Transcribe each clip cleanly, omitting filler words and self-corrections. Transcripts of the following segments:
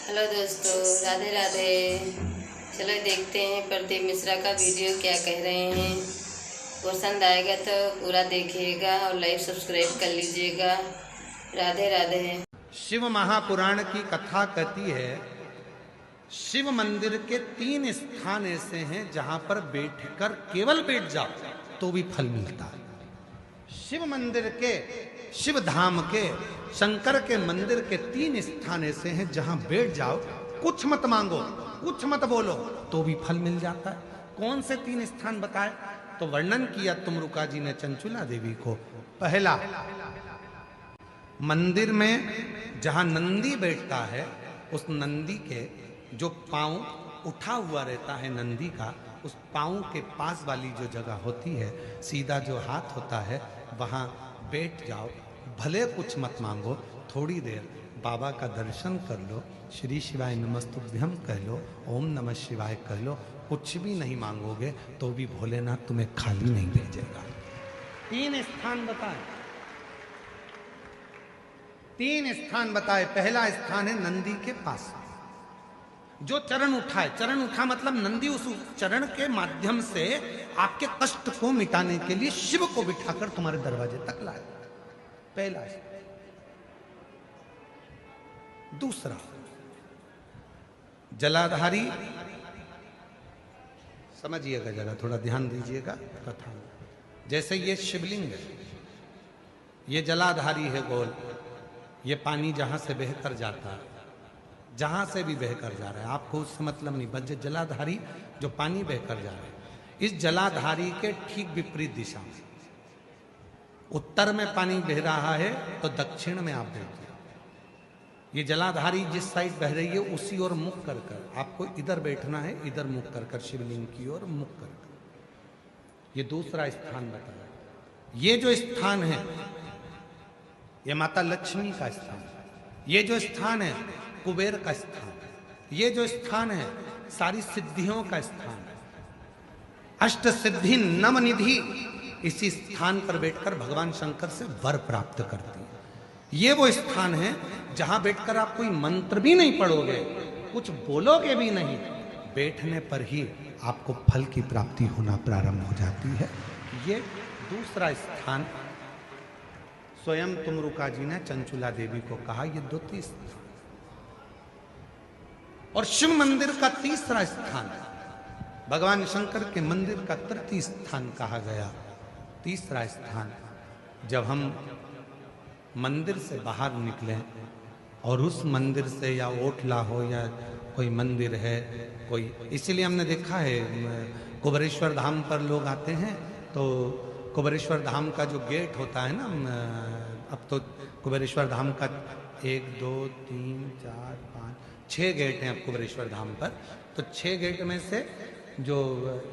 Hello दोस्तों, राधे राधे। चलो देखते हैं प्रदीप मिश्रा का वीडियो क्या कह रहे हैं। पसंद आएगा तो पूरा देखिएगा और लाइक सब्सक्राइब कर लीजिएगा। राधे राधे। शिव महापुराण की कथा कहती है, शिव मंदिर के 3 स्थान ऐसे हैं जहां पर बैठकर केवल बैठ जाओ तो भी फल मिलता है। शिव मंदिर के, शिव धाम के, शंकर के मंदिर के 3 स्थान ऐसे हैं जहां बैठ जाओ, कुछ मत मांगो, कुछ मत बोलो तो भी फल मिल जाता है। कौन से 3 स्थान बताए? तो वर्णन किया तुमरुका जी ने चंचुला देवी को। पहला, मंदिर में जहां नंदी बैठता है, उस नंदी के जो पांव उठा हुआ रहता है नंदी का, उस पांव के पास वाली जो जगह होती है, सीधा जो हाथ होता है, वहां बैठ जाओ। भले कुछ मत मांगो, थोड़ी देर बाबा का दर्शन कर लो, श्री शिवाय नमस्तुभ्यम कह लो, ओम नमः शिवाय कह लो। कुछ भी नहीं मांगोगे तो भी भोलेनाथ तुम्हें खाली नहीं भेजेगा। 3 स्थान बताए, 3 स्थान बताए। पहला स्थान है नंदी के पास, जो चरण उठाए। चरण उठा मतलब नंदी उस चरण के माध्यम से आपके कष्ट को मिटाने के लिए शिव को बिठाकर तुम्हारे दरवाजे तक लाए। पहला। दूसरा, जलाधारी, समझिएगा जरा, थोड़ा ध्यान दीजिएगा कथा में। जैसे ये शिवलिंग है, ये जलाधारी है गोल, ये पानी जहां से बहकर जाता है, जहां से भी बहकर जा रहा है, आपको उससे मतलब नहीं, बस जलाधारी जो पानी बहकर जा रहा है, इस जलाधारी के ठीक विपरीत दिशा में, उत्तर में पानी बह रहा है तो दक्षिण में आप बैठिए। ये जलाधारी जिस साइड बह रही है उसी ओर मुख कर कर आपको इधर बैठना है, इधर मुख कर कर शिवलिंग की ओर मुख कर कर। ये दूसरा स्थान बताया। ये जो स्थान है, ये माता लक्ष्मी का स्थान, ये जो स्थान है कुबेर का स्थान, ये जो स्थान है सारी सिद्धियों का स्थान है, अष्ट सिद्धि नवनिधि इसी स्थान पर बैठकर भगवान शंकर से वर प्राप्त करती है। ये वो स्थान है जहां बैठकर आप कोई मंत्र भी नहीं पढ़ोगे, कुछ बोलोगे भी नहीं, बैठने पर ही आपको फल की प्राप्ति होना प्रारंभ हो जाती है। ये दूसरा स्थान स्वयं तुमरुका जी ने चंचुला देवी को कहा, ये 2 स्थान। और शिव मंदिर का तीसरा स्थान, भगवान शंकर के मंदिर का तृतीय स्थान कहा गया। तीसरा स्थान, जब हम मंदिर से बाहर निकले और उस मंदिर से, या ओटला हो या कोई मंदिर है कोई, इसीलिए हमने देखा है कुबेरेश्वर धाम पर लोग आते हैं तो कुबेरेश्वर धाम का जो गेट होता है ना, अब तो कुबेरेश्वर धाम का 1 2 3 4 5 6 गेट हैं अब कुबेरेश्वर धाम पर। तो 6 गेट में से जो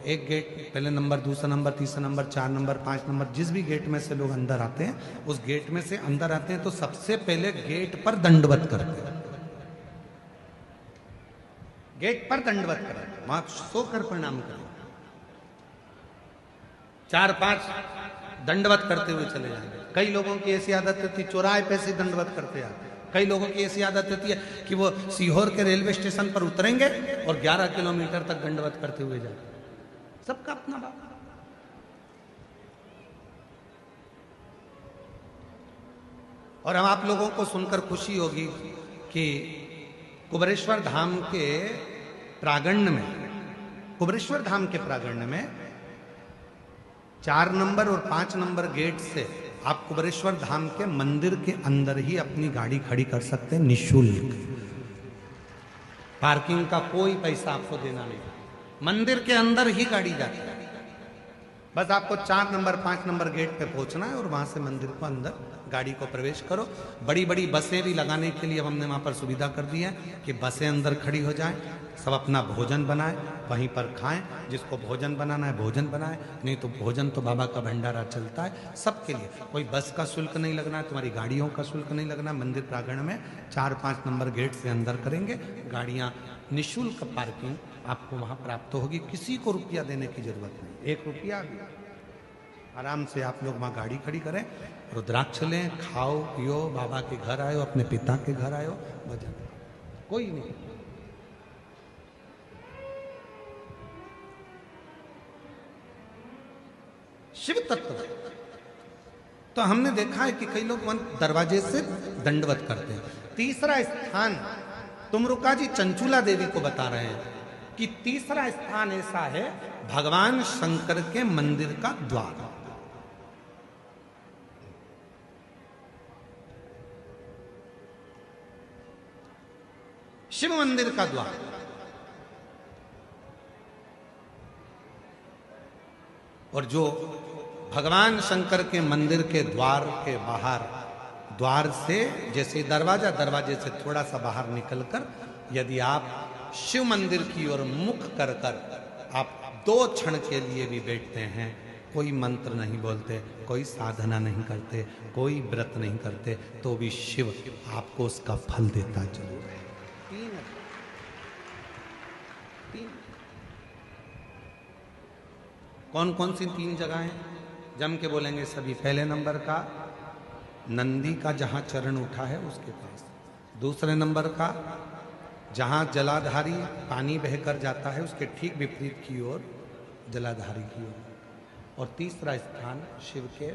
एक गेट, पहले नंबर, दूसरा नंबर, तीसरा नंबर, 4 नंबर, 5 नंबर, जिस भी गेट में से लोग अंदर आते हैं, उस गेट में से अंदर आते हैं तो सबसे पहले गेट पर दंडवत करते हैं। गेट पर दंडवत करें, वहां सोकर प्रणाम करें, 4-5 दंडवत करते हुए चले जाएंगे। कई लोगों की ऐसी आदत होती है चौराहे पे से दंडवत करते आते। कई लोगों की ऐसी आदत होती है कि वो सीहोर के रेलवे स्टेशन पर उतरेंगे और 11 किलोमीटर तक दंडवत करते हुए जाएंगे। सबका अपना बात। और हम आप लोगों को सुनकर खुशी होगी कि कुबेरेश्वर धाम के प्रांगण में, कुबेरेश्वर धाम के प्रांगण में 4 नंबर और 5 नंबर गेट से आप कुबेरेश्वर धाम के मंदिर के अंदर ही अपनी गाड़ी खड़ी कर सकते हैं निःशुल्क। पार्किंग का कोई पैसा आपको देना नहीं, मंदिर के अंदर ही गाड़ी जाती है। बस आपको 4 नंबर 5 नंबर गेट पे पहुंचना है और वहां से मंदिर को अंदर गाड़ी को प्रवेश करो। बड़ी बड़ी बसें भी लगाने के लिए हमने वहां पर सुविधा कर दी है कि बसें अंदर खड़ी हो जाएं, सब अपना भोजन बनाए, वहीं पर खाएं, जिसको भोजन बनाना है भोजन बनाए, नहीं तो भोजन तो बाबा का भंडारा चलता है सबके लिए। कोई बस का शुल्क नहीं लगना है, तुम्हारी गाड़ियों का शुल्क नहीं लगना। मंदिर प्रांगण में 4-5 नंबर गेट से अंदर करेंगे, गाड़ियां निःशुल्क पार्किंग आपको वहां प्राप्त होगी, किसी को रुपया देने की जरूरत नहीं, 1 रुपया भी। आराम से आप लोग वहां गाड़ी खड़ी करें, रुद्राक्ष लें, खाओ पियो, बाबा के घर आयो, अपने पिता के घर आयो, भजन। कोई नहीं। शिव तत्व। तो हमने देखा है कि कई लोग दरवाजे से दंडवत करते हैं। तीसरा स्थान तुमरुका जी चंचूला देवी को बता रहे हैं कि तीसरा स्थान ऐसा है भगवान शंकर के मंदिर का द्वार। शिव मंदिर का द्वार। और जो भगवान शंकर के मंदिर के द्वार के बाहर, द्वार से जैसे दरवाजे से थोड़ा सा बाहर निकलकर यदि आप शिव मंदिर की ओर मुख कर आप 2 क्षण के लिए भी बैठते हैं, कोई मंत्र नहीं बोलते, कोई साधना नहीं करते, कोई व्रत नहीं करते, तो भी शिव आपको उसका फल देता जरूर है। 3 कौन कौन सी 3 जगहें जम के बोलेंगे सभी। पहले नंबर का नंदी का जहां चरण उठा है उसके पास। दूसरे नंबर का जहां जलाधारी पानी बहकर जाता है उसके ठीक विपरीत की ओर जलाधारी की ओर। और तीसरा स्थान शिव के